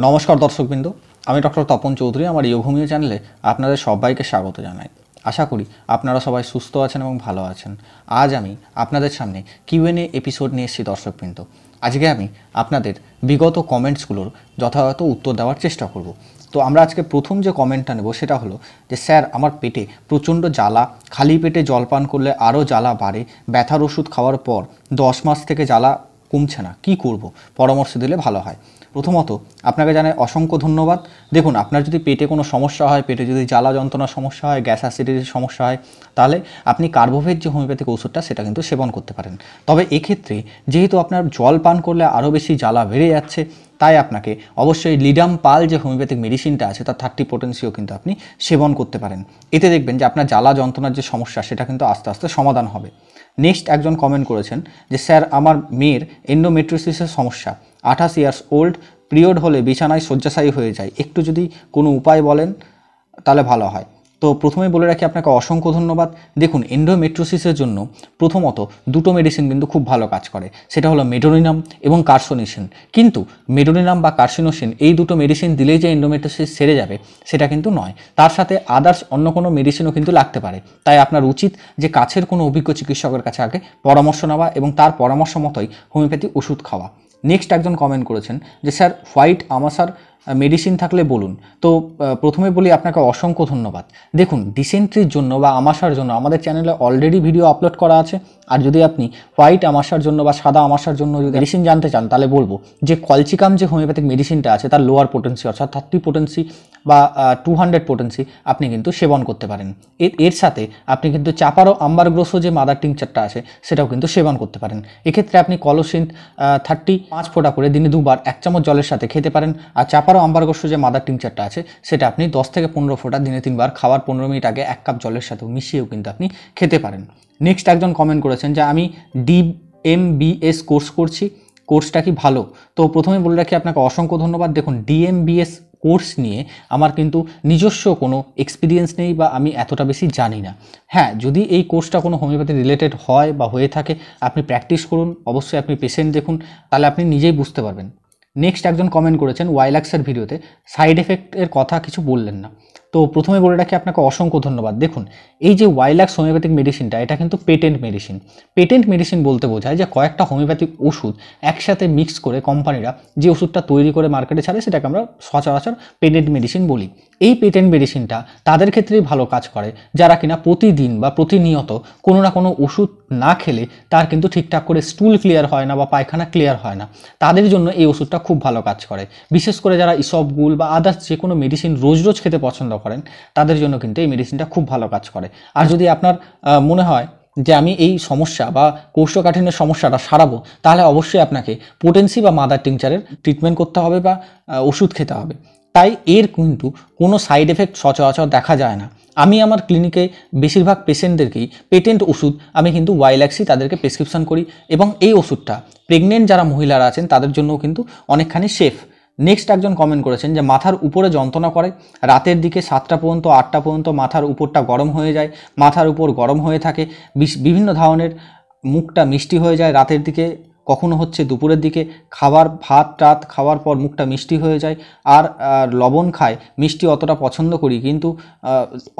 নমস্কার দর্শকবৃন্দ, আমি ডক্টর তপন চৌধুরী। আমার ইয়োগহোমিও চ্যানেলে আপনাদের সবাইকে স্বাগত জানাই। আশা করি আপনারা সবাই সুস্থ আছেন এবং ভালো আছেন। আজ আমি আপনাদের সামনে কিউএনএ এপিসোড নিয়ে এসেছি দর্শকবৃন্দ। আজকে আমি আপনাদের বিগত কমেন্টসগুলোর যথাযথ উত্তর দেওয়ার চেষ্টা করব। তো আমরা আজকে প্রথম যে কমেন্টটা নেব সেটা হলো যে, স্যার আমার পেটে প্রচণ্ড জ্বালা, খালি পেটে জল পান করলে আরও জ্বালা বাড়ে, ব্যথার ওষুধ খাওয়ার পর 10 মাস থেকে জ্বালা কমছে না, কি করব? পরামর্শ দিলে ভালো হয়। প্রথমত আপনাকে জানাই অসংখ্য ধন্যবাদ। দেখুন, আপনার যদি পেটে কোনো সমস্যা হয়, পেটে যদি জ্বালা যন্ত্রণার সমস্যা হয়, গ্যাস অ্যাসিডিটির সমস্যা হয়, তাহলে আপনি কার্বোভেট যে হোমিওপ্যাথিক ওষুধটা সেটা কিন্তু সেবন করতে পারেন। তবে এক্ষেত্রে যেহেতু আপনার জল পান করলে আরও বেশি জ্বালা বেড়ে যাচ্ছে, তাই আপনাকে অবশ্যই লিডাম পাল যে হোমিওপ্যাথিক মেডিসিনটা আছে তার 30 পোটেন্সিও কিন্তু আপনি সেবন করতে পারেন। এতে দেখবেন যে আপনার জ্বালা যন্ত্রণার যে সমস্যা সেটা কিন্তু আস্তে আস্তে সমাধান হবে। নেক্সট একজন কমেন্ট করেছেন যে, স্যার আমার মেয়ের এন্ডোমেট্রিওসিসের সমস্যা, 28 ইয়ার্স ওল্ড, পিরিয়ড হলে বিছানায় শয্যাশায়ী হয়ে যায়, একটু যদি কোনো উপায় বলেন তাহলে ভালো হয়। তো প্রথমেই বলে রাখি আপনাকে অসংখ্য ধন্যবাদ। দেখুন, এন্ডোমেট্রিওসিসের জন্য প্রথমত দুটো মেডিসিন কিন্তু খুব ভালো কাজ করে, সেটা হলো মেডোনিনাম এবং কার্সোনিসিন। কিন্তু মেডোনিনাম বা কার্সিনোসিন এই দুটো মেডিসিন দিলেই যে এন্ডোমেট্রিওসিস সেরে যাবে সেটা কিন্তু নয়, তার সাথে আদার্স অন্য কোনো মেডিসিনও কিন্তু লাগতে পারে। তাই আপনার উচিত যে কাছের কোনো অভিজ্ঞ চিকিৎসকের কাছে আগে পরামর্শ নেওয়া এবং তার পরামর্শ মতোই হোমিওপ্যাথি ওষুধ খাওয়া। নেক্সট একজন কমেন্ট করেছেন যে, স্যার হোয়াইট আমাশার মেডিসিন থাকলে বলুন। তো প্রথমে বলি আপনাকে অসংখ্য ধন্যবাদ। দেখুন, ডিসেন্ট্রির জন্য বা আমাশার জন্য আমাদের চ্যানেলে অলরেডি ভিডিও আপলোড করা আছে। আর যদি আপনি হোয়াইট আমাশার জন্য বা সাদা আমাশার জন্য যদি মেডিসিন জানতে চান, তাহলে বলবো যে কলচিকাম যে হোমিওপ্যাথিক মেডিসিনটা আছে তার লোয়ার পোটেন্সি অর্থাৎ 30 পোটেন্সি বা 200 পোটেন্সি আপনি কিন্তু সেবন করতে পারেন। এর সাথে আপনি কিন্তু চাপারো আম্বারগ্রোসো যে মাদার টিংচারটা আছে সেটাও কিন্তু সেবন করতে পারেন। এক্ষেত্রে আপনি কলোসিন 35 ফোঁটা করে দিনে 2 বার 1 চামচ জলের সাথে খেতে পারেন। আর চাপারো আম্বারগ্রোসো যে মাদার টিংচারটা আছে সেটা আপনি 10 থেকে 15 ফোঁটা দিনে 3 বার খাওয়ার 15 মিনিট আগে 1 কাপ জলের সাথেও মিশিয়েও কিন্তু আপনি খেতে পারেন। নেক্সট একজন কমেন্ট করেছেন যে, আমি ডিএমবিএস কোর্স করছি, কোর্সটা কি ভালো? তো প্রথমে বলে রাখি আপনাকে অসংখ্য ধন্যবাদ। দেখুন, ডিএমবিএস কোর্স নিয়ে আমার কিন্তু নিজস্ব কোনো এক্সপিরিয়েন্স নেই বা আমি এতটা বেশি জানি না। হ্যাঁ, যদি এই কোর্সটা কোনো হোমিওপ্যাথি রিলেটেড হয় বা হয়ে থাকে, আপনি প্র্যাকটিস করুন, অবশ্যই আপনি পেশেন্ট দেখুন, তাহলে আপনি নিজেই বুঝতে পারবেন। নেক্সট একজন কমেন্ট করেছেন, ওয়াইলাক্সের ভিডিওতে সাইড এফেক্টের কথা কিছু বললেন না। তো প্রথমে বলে রাখি আপনাকে অসংখ্য ধন্যবাদ। দেখুন, এই যে ওয়াইলাক্স হোমিওপ্যাথিক মেডিসিনটা, এটা কিন্তু পেটেন্ট মেডিসিন। পেটেন্ট মেডিসিন বলতে বোঝায় যে কয়েকটা হোমিওপ্যাথিক ওষুধ একসাথে মিক্স করে কোম্পানিরা যে ওষুধটা তৈরি করে মার্কেটে ছাড়ে সেটাকে আমরা সচরাচর পেটেন্ট মেডিসিন বলি। এই পেটেন্ট মেডিসিনটা তাদের ক্ষেত্রেই ভালো কাজ করে যারা কিনা প্রতিদিন বা প্রতিনিয়ত কোনো না কোনো ওষুধ না খেলে তার কিন্তু ঠিকঠাক করে স্টুল ক্লিয়ার হয় না বা পায়খানা ক্লিয়ার হয় না, তাদের জন্য এই ওষুধটা খুব ভালো কাজ করে। বিশেষ করে যারা ইসবগুল বা আদার্স যে কোনো মেডিসিন রোজ রোজ খেতে পছন্দ করেন, তাদের জন্য কিন্তু এই মেডিসিনটা খুব ভালো কাজ করে। আর যদি আপনার মনে হয় যে আমি এই সমস্যা বা কোষ্ঠকাঠিন্যের সমস্যাটা সারাবো, তাহলে অবশ্যই আপনাকে পোটেন্সি বা মাদার টিংচারের ট্রিটমেন্ট করতে হবে বা ওষুধ খেতে হবে। তাই এর কিন্তু কোনো সাইড এফেক্ট সচরাচর দেখা যায় না। আমি আমার ক্লিনিকে বেশিরভাগ পেশেন্টদেরকেই পেটেন্ট ওষুধ আমি কিন্তু ওয়াইলাক্সই তাদেরকে প্রেসক্রিপশন করি, এবং এই ওষুধটা প্রেগনেন্ট যারা মহিলারা আছেন তাদের জন্যও কিন্তু অনেকখানি সেফ। নেক্সট একজন কমেন্ট করেছেন যে, মাথার উপরে যন্ত্রণা করে, রাতের দিকে 7টা পর্যন্ত 8টা পর্যন্ত মাথার উপরটা গরম হয়ে যায়, মাথার উপর গরম হয়ে থাকে, বিভিন্ন ধরনের, মুখটা মিষ্টি হয়ে যায় রাতের দিকে, কখনো হচ্ছে দুপুরের দিকে, খাবার ভাত টাত খাওয়ার পর মুখটা মিষ্টি হয়ে যায়, আর লবণ খায়, মিষ্টি অতটা পছন্দ করি কিন্তু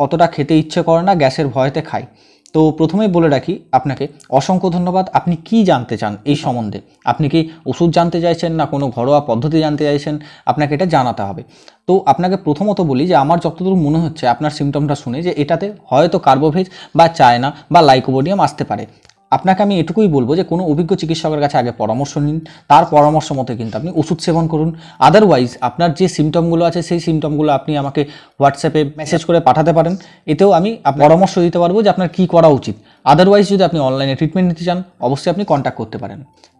অতটা খেতে ইচ্ছে করে না, গ্যাসের ভয়তে খাই। তো প্রথমেই বলে রাখি আপনাকে অসংখ্য ধন্যবাদ। আপনি কি জানতে চান এই সম্বন্ধে? আপনি কি ওষুধ জানতে চাইছেন না কোনো ঘরোয়া পদ্ধতি জানতে চাইছেন? আপনাকে এটা জানাতে হবে। তো আপনাকে প্রথমত বলি যে আমার যতদূর মনে হচ্ছে আপনার সিমটমটা শুনে যে এটাতে হয়তো কার্বোভেজ বা চায়না বা লাইকোপোডিয়াম আসতে পারে। আপনাকে আমি এটুকুই বলবো যে কোনো অভিজ্ঞ চিকিৎসকের কাছে আগে পরামর্শ নিন, তার পরামর্শ মতো কিন্তু আপনি ওষুধ সেবন করুন। আদারওয়াইজ আপনার যে সিমটমগুলো আছে সেই সিমটমগুলো আপনি আমাকে হোয়াটসঅ্যাপে মেসেজ করে পাঠাতে পারেন, এতেও আমি পরামর্শ দিতে পারবো যে আপনার কী করা উচিত। আদারওয়াইজ যদি আপনি অনলাইনে ট্রিটমেন্ট নিতে চান, অবশ্যই আপনি কন্ট্যাক্ট করতে পারেন।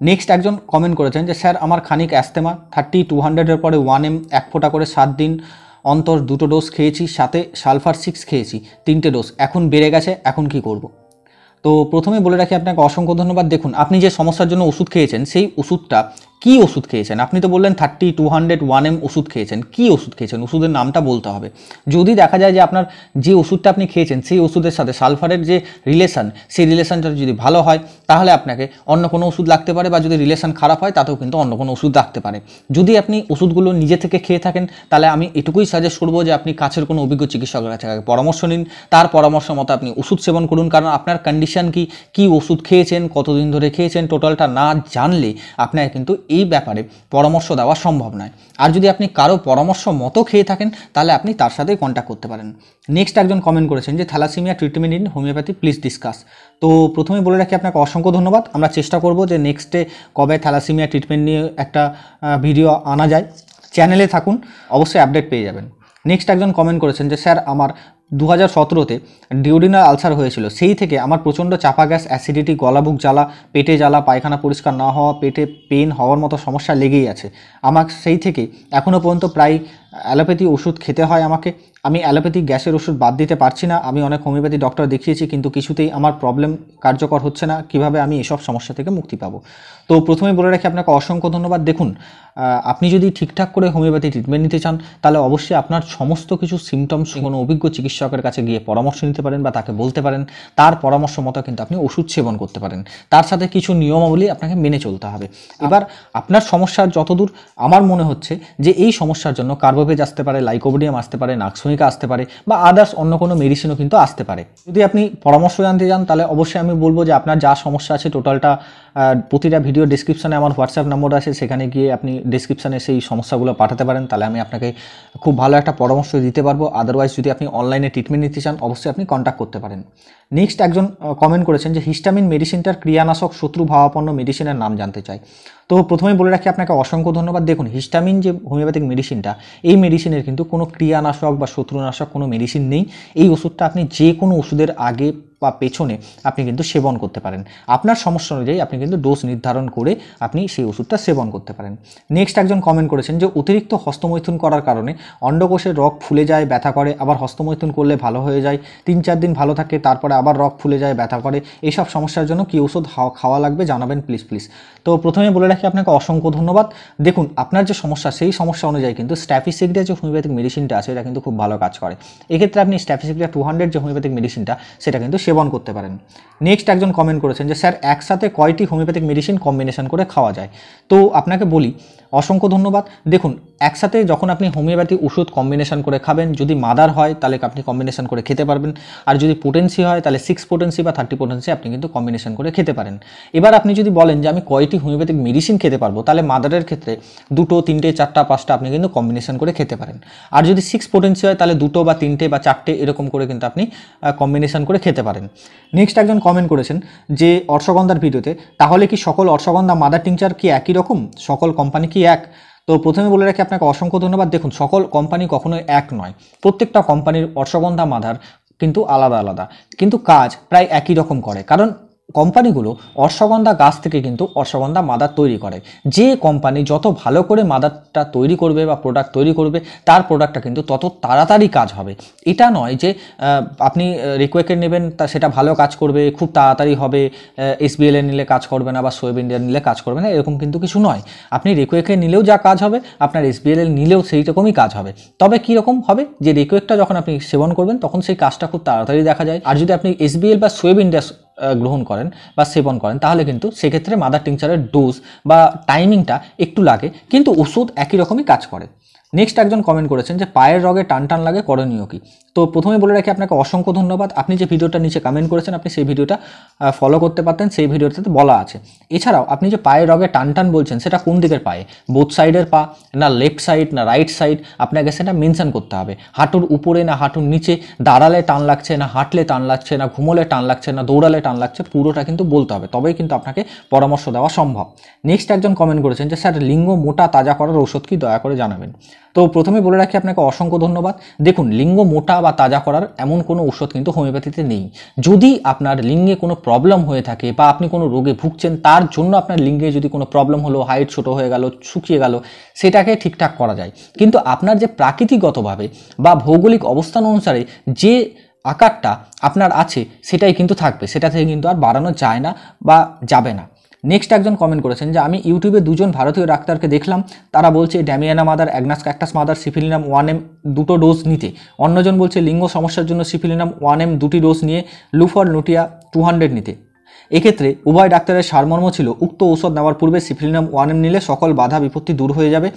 নেক্সট একজন কমেন্ট করেছেন যে, স্যার আমার খানিক অ্যাস্থেমা, 30-200-এর পরে 1 ml 1 ফোঁটা করে 7 দিন অন্তর 2টো ডোজ খেয়েছি, সাথে সালফার 6 খেয়েছি 3টে ডোজ, এখন বেড়ে গেছে, এখন কি করব? তো প্রথমে বলে রাখি আপনাকে অসংখ্য ধন্যবাদ। দেখুন, আপনি যে সমস্যার জন্য ওষুধ খেয়েছেন সেই ওষুধটা কি ওষুধ খেয়েছেন? আপনি তো বললেন 30, 200, 1M ওষুধ খেয়েছেন। কি ওষুধ খেয়েছেন? ওষুধের নামটা বলতে হবে। যদি দেখা যায় যে আপনার যে ওষুধটা আপনি খেয়েছেন সেই ওষুধের সাথে সালফারের যে রিলেশন, সেই রিলেশনটা যদি ভালো হয় তাহলে আপনাকে অন্য কোনো ওষুধ লাগতে পারে, বা যদি রিলেশন খারাপ হয় তাতেও কিন্তু অন্য কোনো ওষুধ লাগতে পারে। যদি আপনি ওষুধগুলো নিজে থেকে খেয়ে থাকেন তাহলে আমি এটুকুই সাজেস্ট করবো যে আপনি কাছের কোনো অভিজ্ঞ চিকিৎসকের কাছে পরামর্শ নিন, তার পরামর্শ মতো আপনি ওষুধ সেবন করুন। কারণ আপনার কন্ডিশন কি ওষুধ খেয়েছেন, কতদিন ধরে খেয়েছেন, টোটালটা না জানলে আপনাকে কিন্তু এই ব্যাপারে পরামর্শ দেওয়া সম্ভব নয়। আর যদি আপনি কারো পরামর্শ মতো খেয়ে থাকেন তাহলে আপনি তার সাথে কন্ট্যাক্ট করতে পারেন। নেক্সট একজন কমেন্ট করেছেন যে thalassemia treatment in homeopathy please discuss. তো প্রথমে বলে রাখি আপনাকে অসংখ্য ধন্যবাদ। আমরা চেষ্টা করব যে নেক্সটে কবে থ্যালাসেমিয়া ট্রিটমেন্ট নিয়ে একটা ভিডিও আনা যায়। চ্যানেলে থাকুন, অবশ্যই আপডেট পেয়ে যাবেন। নেক্সট একজন কমেন্ট করেছেন যে স্যার আমার 2017-তে ডিওডিনাল আলসার হয়েছিল, সেই থেকে আমার প্রচণ্ড চাপা গ্যাস, অ্যাসিডিটি, গলাবুক জ্বালা, পেটে জ্বালা, পায়খানা পরিষ্কার না হওয়া, পেটে পেন হওয়ার মতো সমস্যা লেগেই আছে আমার। সেই থেকে এখনও পর্যন্ত প্রায় অ্যালোপ্যাথি ওষুধ খেতে হয় আমাকে। আমি অ্যালোপ্যাথিক গ্যাসের ওষুধ বাদ দিতে পারছি না। আমি অনেক হোমিওপ্যাথি ডক্টর দেখিয়েছি কিন্তু কিছুতেই আমার প্রবলেম কার্যকর হচ্ছে না। কিভাবে আমি এসব সমস্যা থেকে মুক্তি পাবো? তো প্রথমে বলে রাখি আপনাকে অসংখ্য ধন্যবাদ। দেখুন, আপনি যদি ঠিকঠাক করে হোমিওপ্যাথি ট্রিটমেন্ট নিতে চান তাহলে অবশ্যই আপনার সমস্ত কিছু সিমটমস কোনো অভিজ্ঞ চিকিৎসকের কাছে গিয়ে পরামর্শ নিতে পারেন বা তাকে বলতে পারেন। তার পরামর্শ মতো কিন্তু আপনি ওষুধ সেবন করতে পারেন। তার সাথে কিছু নিয়মাবলী আপনাকে মেনে চলতে হবে। এবার আপনার সমস্যার যতদূর আমার মনে হচ্ছে যে এই সমস্যার জন্য কার্বোভেজ আসতে পারে, লাইকোপোডিয়াম আসতে পারে, নাক্সমিকা আসতে পারে, বা আদার্স অন্য কোনো মেডিসিনও কিন্তু আসতে পারে। যদি আপনি পরামর্শ জানতে চান তাহলে অবশ্যই আমি বলবো যে আপনার যা সমস্যা আছে টোটালটা প্রতিটা ভিডিও ডিসক্রিপশানে আমার হোয়াটসঅ্যাপ নম্বর আছে, সেখানে গিয়ে আপনি ডিসক্রিপশানে সেই সমস্যাগুলো পাঠাতে পারেন। তাহলে আমি আপনাকে খুব ভালো একটা পরামর্শ দিতে পারবো। আদারওয়াইজ যদি আপনি অনলাইনে ট্রিটমেন্ট নিতে চান অবশ্যই আপনি কন্ট্যাক্ট করতে পারেন। নেক্সট একজন কমেন্ট করেছেন যে হিস্টামিন মেডিসিনটার ক্রিয়ানাশক শত্রু ভাবাপন্ন মেডিসিনের নাম জানতে চাই। তো প্রথমে বলে রাখি আপনাকে অসংখ্য ধন্যবাদ। দেখুন, হিস্টামিন যে হোমিওপ্যাথিক মেডিসিনটা, এই মেডিসিনের কিন্তু কোনো ক্রিয়ানাশক বা শত্রুনাশক কোনো মেডিসিন নেই। এই ওষুধটা আপনি যে কোনো ওষুধের আগে বা পেছনে আপনি কিন্তু সেবন করতে পারেন। আপনার সমস্যা অনুযায়ী আপনি কিন্তু ডোজ নির্ধারণ করে আপনি সেই ওষুধটা সেবন করতে পারেন। নেক্সট একজন কমেন্ট করেছেন যে অতিরিক্ত হস্তমৈথুন করার কারণে অন্ডকোষের রগ ফুলে যায়, ব্যথা করে, আবার হস্তমৈথুন করলে ভালো হয়ে যায়, 3-4 দিন ভালো থাকে, তারপরে আবার রগ ফুলে যায়, ব্যথা করে। এইসব সমস্যার জন্য কী ওষুধ খাওয়া লাগবে জানাবেন প্লিজ। তো প্রথমে বলে রাখি আপনাকে অসংখ্য ধন্যবাদ। দেখুন, আপনার যে সমস্যা সেই সমস্যা অনুযায়ী কিন্তু স্ট্যাফিসিগ্রিয়া যে হোমিওপ্যাথিক মেডিসিনটা আছে এটা কিন্তু খুব ভালো কাজ করে। এক্ষেত্রে আপনি স্ট্যাফিসিগ্রিয়া 200 যে হোমিওপ্যাথিক মেডিসিনটা সেটা কিন্তু সেবন করতে পারেন। নেক্সট একজন কমেন্ট করেছেন যে স্যার একসাথে কয়টি হোমিওপ্যাথিক মেডিসিন কম্বিনেশন করে খাওয়া যায়? তো আপনাকে বলি অসংখ্য ধন্যবাদ। দেখুন, একসাথে যখন আপনি হোমিওপ্যাথি ওষুধ কম্বিনেশন করে খাবেন, যদি মাদার হয় তাহলে আপনি কম্বিনেশন করে খেতে পারবেন, আর যদি পোটেন্সি হয় তাহলে 6 পোটেন্সি বা 30 পোটেন্সি আপনি কিন্তু কম্বিনেশন করে খেতে পারেন। এবার আপনি যদি বলেন যে আমি কয়টি হোমিওপ্যাথিক মেডিসিন খেতে পারবো, তাহলে মাদারের ক্ষেত্রে 2, 3, 4, 5টা আপনি কিন্তু কম্বিনেশন করে খেতে পারেন। আর যদি 6 পোটেন্সি হয় তাহলে 2 বা 3 বা 4 এরকম করে কিন্তু আপনি কম্বিনেশন করে খেতে পারেন। নেক্সট একজন কমেন্ট করেছেন যে অর্শগন্ধার ভিডিওতে তাহলে কি সকল অর্শগন্ধা মাদার টিংচার কি একই রকম, সকল কোম্পানি কি এক? তো প্রথমে বলে রাখি আপনাকে অসংখ্য ধন্যবাদ। দেখুন, সকল কোম্পানি কখনোই এক নয়। প্রত্যেকটা কোম্পানির অর্শগন্ধা মাদার কিন্তু আলাদা, কিন্তু কাজ প্রায় একই রকম করে। কারণ কোম্পানিগুলো অশ্বগন্ধা গাছ থেকে কিন্তু অশ্বগন্ধা মাদার তৈরি করে। যে কোম্পানি যত ভালো করে মাদারটা তৈরি করবে বা প্রোডাক্ট তৈরি করবে তার প্রোডাক্টটা কিন্তু তত তাড়াতাড়ি কাজ হবে। এটা নয় যে আপনি রিকোয়েকের নেবেন তা সেটা ভালো কাজ করবে, খুব তাড়াতাড়ি হবে, SBL এর নিলে কাজ করবে না বা সোয়েব ইন্ডিয়ার নিলে কাজ করবে না, এরকম কিন্তু কিছু নয়। আপনি রিকোয়েকের নিলেও যা কাজ হবে আপনার SBL এর নিলেও সেই রকমই কাজ হবে। তবে কীরকম হবে যে রিকোয়েকটা যখন আপনি সেবন করবেন তখন সেই কাজটা খুব তাড়াতাড়ি দেখা যায়। আর যদি আপনি SBL বা সোয়েব ইন্ডিয়া গ্রহণ করেন বা সেবন করেন তাহলে কিন্তু সেক্ষেত্রে মাদার টিংচারের ডোজ বা টাইমিংটা একটু লাগে, কিন্তু ওষুধ একই রকমই কাজ করে। নেক্সট একজন কমেন্ট করেছেন যে পায়ের রগে টান লাগে, করণীয় কি? তো প্রথমে বলে রাখি আপনাকে অসংখ্য ধন্যবাদ। আপনি যে ভিডিওটা নিচে কমেন্ট করেছেন আপনি সেই ভিডিওটা ফলো করতে পারতেন, সেই ভিডিওটাতে বলা আছে। এছাড়াও আপনি যে পায়ের রগে টান বলছেন সেটা কোন দিকের পায়ে, বোথ সাইডের পা না লেফট সাইড না রাইট সাইড, আপনাকে সেটা মেনশন করতে হবে। হাঁটুর উপরে না হাঁটুর নিচে, দাঁড়ালে টান লাগছে না হাঁটলে টান লাগছে না ঘুমোলে টান লাগছে না দৌড়ালে টান লাগছে, পুরোটা কিন্তু বলতে হবে, তবেই কিন্তু আপনাকে পরামর্শ দেওয়া সম্ভব। নেক্সট একজন কমেন্ট করেছেন যে স্যার লিঙ্গ মোটা তাজা করার ওষুধ কি দয়া করে জানাবেন? তো প্রথমে বলে রাখি আপনাকে অসংখ্য ধন্যবাদ। দেখুন, লিঙ্গ মোটা বা তাজা করার এমন কোনো ওষুধ কিন্তু হোমিওপ্যাথিতে নেই। যদি আপনার লিঙ্গে কোনো প্রবলেম হয়ে থাকে বা আপনি কোনো রোগে ভুগছেন, তার জন্য আপনার লিঙ্গে যদি কোনো প্রবলেম হলো, হাইট ছোট হয়ে গেল, শুকিয়ে গেল, সেটাকে ঠিকঠাক করা যায়। কিন্তু আপনার যে প্রাকৃতিকগতভাবে বা ভৌগোলিক অবস্থান অনুসারে যে আকারটা আপনার আছে সেটাই কিন্তু থাকবে, সেটা থেকে কিন্তু আর বাড়ানো যায় না বা যাবে না। নেক্সট একজন কমেন্ট করেছেন যে আমি ইউটিউবে দুজন ভারতীয় ডাক্তারকে দেখলাম, তারা বলছে damiana mother, agnus cactus mother, syphilinum 1M 2টো ডোজ নিতে। অন্যজন বলছে লিঙ্গ সমস্যার জন্য সিফিলিনাম 1M 2টি ডোজ নিয়ে লুফর লুটিয়া 200 নিতে। এক্ষেত্রে উভয় ডাক্তারের সারমর্ম ছিল উক্ত ঔষধ নেওয়ার পূর্বে সিফিলিনাম 1M নিলে সকল বাধা বিপত্তি দূর হয়ে যাবে,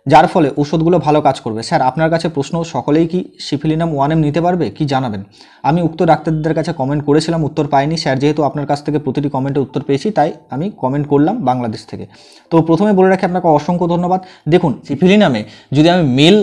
যার ফলে ওষুধগুলো ভালো কাজ করবে। স্যার আপনার কাছে প্রশ্ন, সকলেই কি সিফিলিনাম 1M নিতে পারবে, কি জানাবেন? আমি উক্ত ডাক্তারদের কাছে কমেন্ট করেছিলাম, উত্তর পাইনি। স্যার যেহেতু আপনার কাছ থেকে প্রতিটি কমেন্টে উত্তর পেয়েছি তাই আমি কমেন্ট করলাম বাংলাদেশ থেকে। তো প্রথমে বলে রাখি আপনাকে অসংখ্য ধন্যবাদ। দেখুন সিফিলিনামে যদি আমি মেল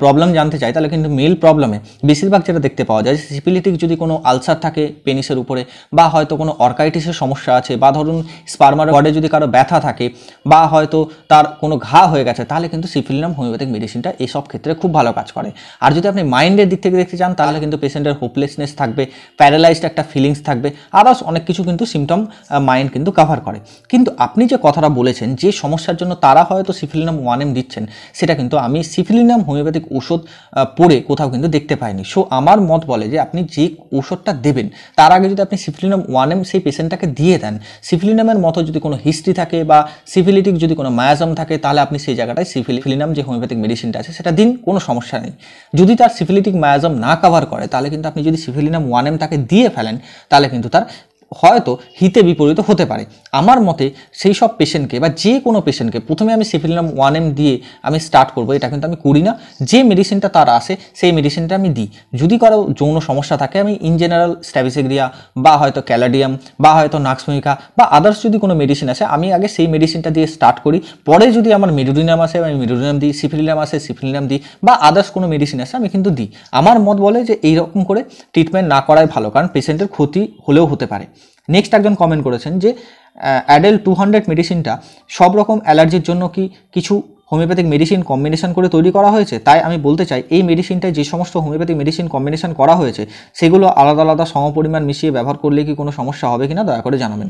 প্রবলেম জানতে চাই তাহলে কিন্তু মেল প্রবলেমে বেশিরভাগ যেটা দেখতে পাওয়া যায়, সিফিলিটিক যদি কোনো আলসার থাকে পেনিসের উপরে, বা হয়তো কোনো অর্কাইটিসের সমস্যা আছে, বা ধরুন স্পার্মার গডে যদি কারো ব্যথা থাকে, বা হয়তো তার কোনো ঘা হয়ে গেছে, তাহলে কিন্তু সিফিলিনাম হোমিওপ্যাথিক মেডিসিনটা এইসব ক্ষেত্রে খুব ভালো কাজ করে। আর যদি আপনি মাইন্ডের দিক থেকে দেখতে চান তাহলে কিন্তু পেশেন্টের হোপলেসনেস থাকবে, প্যারালাইজড একটা ফিলিংস থাকবে, আদার্স অনেক কিছু কিন্তু সিমটম মাইন্ড কিন্তু কভার করে। কিন্তু আপনি যে কথাটা বলেছেন যে সমস্যার জন্য তারা হয়তো সিফিলিনাম 1M দিচ্ছেন, সেটা কিন্তু আমি সিফিলিনাম হোমিওপ্যাথিক ওষুধ পড়ে কোথাও কিন্তু দেখতে পাইনি। সো আমার মত বলে যে আপনি যে ওষুধটা দেবেন তার আগে যদি আপনি সিফিলিনাম 1M সেই পেশেন্টটাকে দিয়ে দেন, সিফিলিনামের মতো যদি কোনো হিস্ট্রি থাকে বা সিফিলিটিক যদি কোনো মায়াজম থাকে, তাহলে আপনি সেই জায়গাটায় সিফিলিনাম যে হোমিওপ্যাথিক মেডিসিনটা আছে সেটা দিন, কোনো সমস্যা নেই। যদি তার সিফিলিটিক মায়াজম না কভার করে তাহলে কিন্তু আপনি যদি সিফিলিনাম 1M তাকে দিয়ে ফেলেন তাহলে কিন্তু তার হয়তো হিতে বিপরীত হতে পারে। আমার মতে সেই সব পেশেন্টকে বা যে কোনো পেশেন্টকে প্রথমে আমি সিফিলিনাম 1M দিয়ে আমি স্টার্ট করবো, এটা কিন্তু আমি করি না। যে মেডিসিনটা তার আসে সেই মেডিসিনটা আমি দিই। যদি কারো যৌন সমস্যা থাকে আমি ইন জেনারেল স্ট্যাবিসেগ্রিয়া বা হয়তো ক্যালাডিয়াম বা হয়তো নাক্সমিকা বা আদার্স যদি কোনো মেডিসিন আসে আমি আগে সেই মেডিসিনটা দিয়ে স্টার্ট করি। পরে যদি আমার মেডোডিনাম আসে আমি মেডোডিনাম দিই, সিফিলিনাম আসে সিফিলিনাম দিই, বা আদার্স কোনো মেডিসিন আসে আমি কিন্তু দিই। আমার মত বলে যে এইরকম করে ট্রিটমেন্ট না করাই ভালো, কারণ পেশেন্টের ক্ষতি হলেও হতে পারে। নেক্সট একজন কমেন্ট করেছেন যে অ্যাডেল 200 মেডিসিনটা সব রকম অ্যালার্জির জন্য কি কিছু হোমিওপ্যাথিক মেডিসিন কম্বিনেশন করে তৈরি করা হয়েছে? তাই আমি বলতে চাই এই মেডিসিনটায় যে সমস্ত হোমিওপ্যাথিক মেডিসিন কম্বিনেশন করা হয়েছে সেগুলো আলাদা আলাদা সমপরিমাণ মিশিয়ে ব্যবহার করলে কি কোনো সমস্যা হবে কিনা দয়া করে জানাবেন।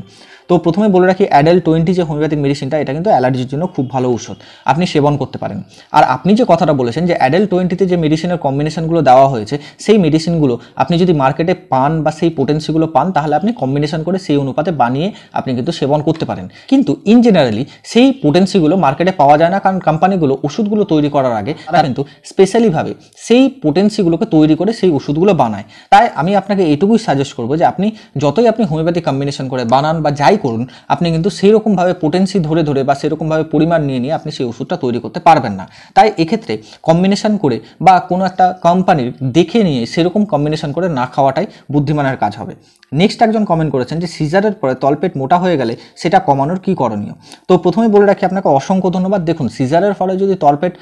তো প্রথমে বলে রাখি অ্যাডেল 20 যে হোমিওপ্যাথিক মেডিসিনটা এটা কিন্তু অ্যালার্জির জন্য খুব ভালো ঔষধ, আপনি সেবন করতে পারেন। আর আপনি যে কথাটা বলেছেন যে অ্যাডেল 20তে যে মেডিসিনের কম্বিনেশনগুলো দেওয়া হয়েছে সেই মেডিসিনগুলো আপনি যদি মার্কেটে পান বা সেই পোটেন্সিগুলো পান তাহলে আপনি কম্বিনেশন করে সেই অনুপাতে বানিয়ে আপনি কিন্তু সেবন করতে পারেন। কিন্তু ইন জেনারেলি সেই পোটেন্সিগুলো মার্কেটে পাওয়া যায় না, কারণ কোম্পানিগুলো ওষুধগুলো তৈরি করার আগে তারা কিন্তু স্পেশালিভাবে সেই পোটেন্সিগুলোকে তৈরি করে সেই ওষুধগুলো বানায়। তাই আমি আপনাকে এইটুকুই সাজেস্ট করবো যে আপনি যতই আপনি হোমিওপ্যাথি কম্বিনেশন করে বানান বা যাই করুন, আপনি কিন্তু সেই রকমভাবে পোটেন্সি ধরে ধরে বা সেরকমভাবে পরিমাণ নিয়ে নিয়ে আপনি সেই ওষুধটা তৈরি করতে পারবেন না। তাই এক্ষেত্রে কম্বিনেশন করে বা কোনো একটা কোম্পানির দেখে নিয়ে সেরকম কম্বিনেশন করে না খাওয়াটাই বুদ্ধিমানের কাজ হবে। নেক্সট একজন কমেন্ট করেছেন যে সিজারের পরে তলপেট মোটা হয়ে গেলে সেটা কমানোর কি করণীয়? তো প্রথমে বলে রাখি আপনাকে অসংখ্য ধন্যবাদ। দেখুন সিজারের ফলে যদি তলপেট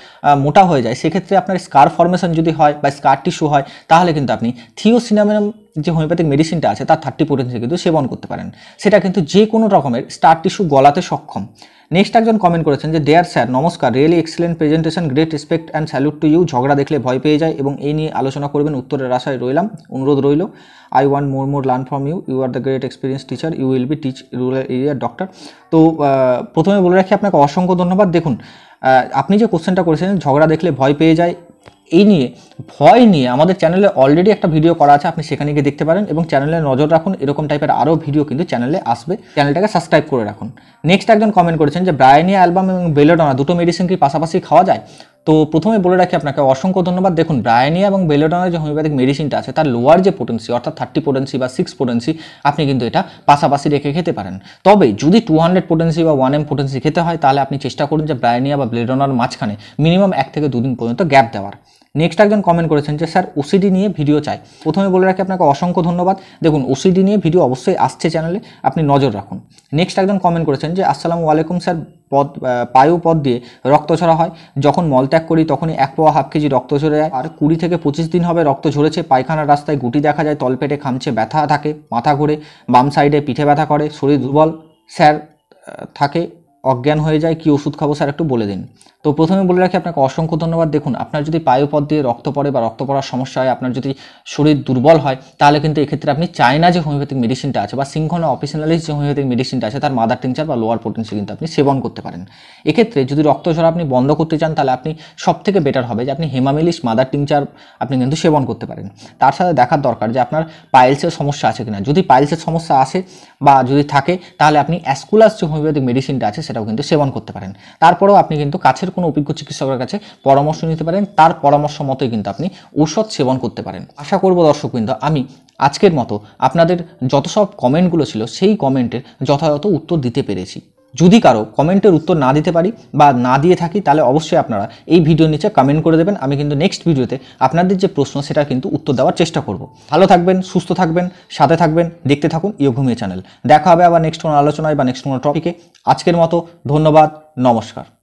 মোটা হয়ে যায় সেক্ষেত্রে আপনার স্কার ফর্মেশন যদি হয় বা স্কার টিস্যু হয় তাহলে কিন্তু আপনি থিওসিনামিনাম যে হোমিওপ্যাথিক মেডিসিনটা আছে তার 30 পোটেন্সি কিন্তু সেবন করতে পারেন। সেটা কিন্তু যে কোনো রকমের স্টার টিস্যু গলাতে সক্ষম। নেক্সট একজন কমেন্ট করেছেন যে দেয়ার স্যার নমস্কার, really excellent presentation, great respect and salute to you. ঝগড়া দেখলে ভয় পেয়ে যায় এবং এই নিয়ে আলোচনা করবেন, উত্তরের আশায় রইলাম, অনুরোধ রইল। I want more learn from you, you are the great experience teacher, you will be teach rural এরিয়ার ডক্টর। তো প্রথমে বলে রাখি আপনাকে অসংখ্য ধন্যবাদ। দেখুন আপনি যে কোশ্চেনটা করেছেন ঝগড়া দেখলে ভয় পেয়ে যায়, এই নিয়ে ভয় নিয়ে আমাদের চ্যানেলে অলরেডি একটা ভিডিও করা আছে, আপনি সেখানে গিয়ে দেখতে পারেন এবং চ্যানেলে নজর রাখুন, এরকম টাইপের আরও ভিডিও কিন্তু চ্যানেলে আসবে, চ্যানেলটাকে সাবস্ক্রাইব করে রাখুন। নেক্সট একজন কমেন্ট করেছেন যে ব্রায়োনিয়া অ্যালবাম এবং বেলোডোনা দুটো মেডিসিন কি পাশাপাশি খাওয়া যায়? তো প্রথমে বলে রাখি আপনাকে অসংখ্য ধন্যবাদ। দেখুন ব্রায়োনিয়া এবং বেলোডোনার যে হোমিওপ্যাথিক মেডিসিনটা আছে তার লোয়ার যে পোটেন্সি অর্থাৎ 30 পোটেন্সি বা 6 পোটেন্সি আপনি কিন্তু এটা পাশাপাশি রেখে খেতে পারেন। তবে যদি 200 পোটেন্সি বা 1M পোটেন্সি খেতে হয় তাহলে আপনি চেষ্টা করুন যে ব্রায়োনিয়া বা বেলোডোনার মাঝখানে মিনিমাম 1 থেকে 2 দিন পর্যন্ত গ্যাপ দেওয়ার। নেক্সট একজন কমেন্ট করেছেন যে স্যার ওসিডি নিয়ে ভিডিও চাই। প্রথমে বলে রাখি আপনাকে অসংখ্য ধন্যবাদ। দেখুন ওসিডি নিয়ে ভিডিও অবশ্যই আসছে চ্যানেলে, আপনি নজর রাখুন। নেক্সট একজন কমেন্ট করেছেন যে আসসালামু আলাইকুম স্যার, পায়ু পথ দিয়ে রক্ত ঝরা হয়, যখন মলত্যাগ করি তখনই 1 পোয়া 1/2 কেজি রক্ত ঝরে যায়, আর 20 থেকে 25 দিন হবে রক্ত ঝরেছে, পায়খানার রাস্তায় গুটি দেখা যায়, তলপেটে খামচে ব্যথা থাকে, মাথা ঘুরে, বাম সাইডে পিঠে ব্যথা করে, শরীর দুর্বল স্যার থাকে অজ্ঞান হয়ে যায়, কি ওষুধ খাবো স্যার একটু বলে দিন। তো প্রথমে বলে রাখি আপনাকে অসংখ্য ধন্যবাদ। দেখুন, আপনার যদি পায়ুপথ দিয়ে রক্ত পড়ে বা রক্ত পড়ার সমস্যা হয়, আপনার যদি শরীর দুর্বল হয়, তাহলে কিন্তু এক্ষেত্রে আপনি চায়না যে হোমিওপ্যাথিক মেডিসিনটা আছে বা সিংহনা অফিসিয়ালিস্ট যে হোমিওপ্যাথিক মেডিসিনটা আছে তার মাদার টিংচার বা লোয়ার পোটেন্সি কিন্তু আপনি সেবন করতে পারেন। এক্ষেত্রে যদি রক্ত ঝরা আপনি বন্ধ করতে চান, তাহলে আপনি সবথেকে বেটার হবে যে আপনি হেমামিলিস মাদার টিংচার আপনি কিন্তু সেবন করতে পারেন। তার সাথে দেখার দরকার যে আপনার পাইলসের সমস্যা আছে কিনা। যদি পাইলসের সমস্যা আসে বা যদি থাকে, তাহলে আপনি অ্যাসকুলাস যে হোমিওপ্যাথিক মেডিসিনটা আছে সেটাও কিন্তু সেবন করতে পারেন। তারপরেও আপনি কিন্তু কাছের কোনো অভিজ্ঞ চিকিৎসকের কাছে পরামর্শ নিতে পারেন, তার পরামর্শ মতোই কিন্তু আপনি ঔষধ সেবন করতে পারেন। আশা করব দর্শকবৃন্দ, আমি আজকের মতো আপনাদের যত সব কমেন্টগুলো ছিল সেই কমেন্টের যথাযথ উত্তর দিতে পেরেছি। যদি কারো কমেন্টের উত্তর না দিতে পারি বা না দিয়ে থাকি, তাহলে অবশ্যই আপনারা এই ভিডিওর নিচে কমেন্ট করে দেবেন। আমি কিন্তু নেক্সট ভিডিওতে আপনাদের যে প্রশ্ন সেটা কিন্তু উত্তর দেওয়ার চেষ্টা করব। ভালো থাকবেন, সুস্থ থাকবেন, সাথে থাকবেন, দেখতে থাকুন ইয়োঘুমিয়ে চ্যানেল। দেখা হবে আবার নেক্সট কোনো আলোচনায় বা নেক্সট কোনো টপিকে। আজকের মতো ধন্যবাদ, নমস্কার।